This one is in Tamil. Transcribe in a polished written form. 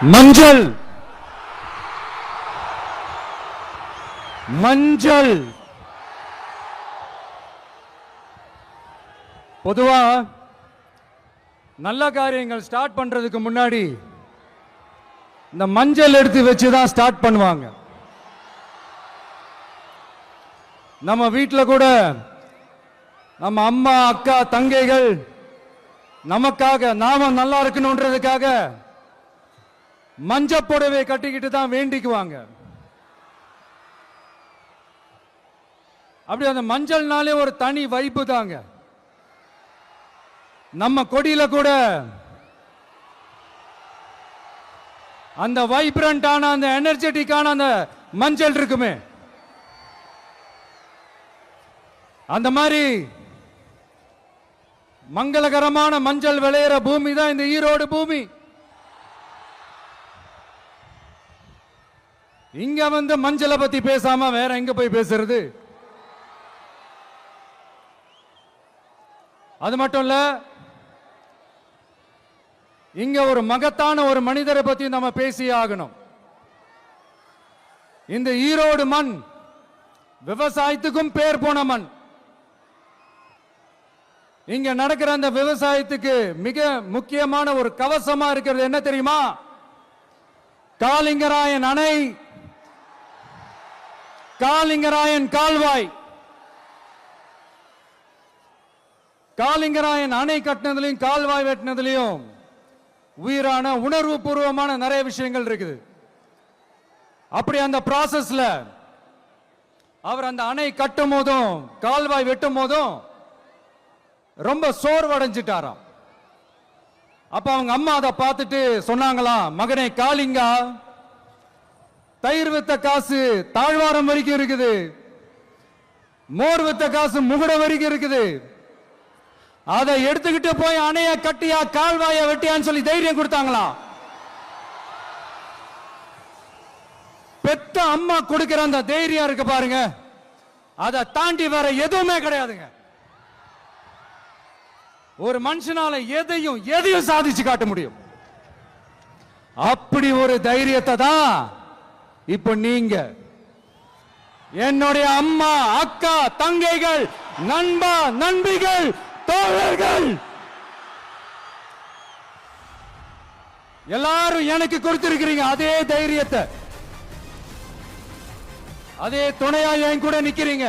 மஞ்சள் மஞ்சள் பொதுவா நல்ல காரியங்கள் ஸ்டார்ட் பண்றதுக்கு முன்னாடி இந்த மஞ்சள் எடுத்து வச்சு தான் ஸ்டார்ட் பண்ணுவாங்க. நம்ம வீட்டில் கூட நம்ம அம்மா அக்கா தங்கைகள் நமக்காக நாம நல்லா இருக்கணும்ன்றதுக்காக மஞ்சள் புடவை கட்டிக்கிட்டு தான் வேண்டிக்குவாங்க. அப்படி அந்த மஞ்சள்னாலே ஒரு தனி வைப்பு தாங்க. நம்ம கொடியில கூட அந்த வைப்ரண்டான அந்த எனர்ஜெட்டிக்கான அந்த மஞ்சள் இருக்குமே, அந்த மாதிரி மங்களகரமான மஞ்சள் விளையிற பூமி தான் இந்த ஈரோடு பூமி. இங்க வந்து மஞ்சளை பத்தி பேசாம வேற எங்க போய் பேசுறது? அது மட்டும் இல்ல, இங்க ஒரு மகத்தான ஒரு மனிதரை பத்தி நம்ம பேசி ஆகணும். இந்த ஈரோடு மண் விவசாயத்துக்கும் பேர் போன மண். இங்க நடக்கிற அந்த விவசாயத்துக்கு மிக முக்கியமான ஒரு கவசமா இருக்கிறது என்ன தெரியுமா? காலிங்கராயன் அணை, காலிங்கராயன் கால்வாய். காலிங்கராயன் அணை கட்டினதுலையும் கால்வாய் வெட்டினதுலையும் உயிரான உணர்வு பூர்வமான நிறைய விஷயங்கள் இருக்குது. அப்படி அந்த ப்ராசஸ்ல அவர் அந்த அணை கட்டும் போதும் கால்வாய் வெட்டும் போதும் ரொம்ப சோர்வடைஞ்சிட்டாராம். அப்ப அவங்க அம்மா அதை பார்த்துட்டு சொன்னாங்களாம், மகனே காளிங்கா, தயிர் வித்த காசு தாழ்வாரம் வரைக்கும் இருக்குது, மோர் வித்த காசு முகுட வரைக்கும் இருக்குது, அதை எடுத்துக்கிட்டு போய் அணைய கட்டியா கால்வாய வெட்டியான்னு சொல்லி தைரியம் கொடுத்தாங்களா? பெத்த அம்மா கொடுக்கிற அந்த தைரியம் இருக்கு பாருங்க, அதை தாண்டி வேற எதுவுமே கிடையாதுங்க. ஒரு மனுஷனால எதையும் சாதிச்சு காட்ட முடியும். அப்படி ஒரு தைரியத்தை தான் இப்ப நீங்க என்னுடைய அம்மா அக்கா தங்கைகள் நண்பா நண்பிகள் தோழர்கள் எல்லாரும் எனக்கு கொடுத்திருக்கிறீங்க. அதே தைரியத்தை, அதே துணையா என் கூட நிக்கிறீங்க.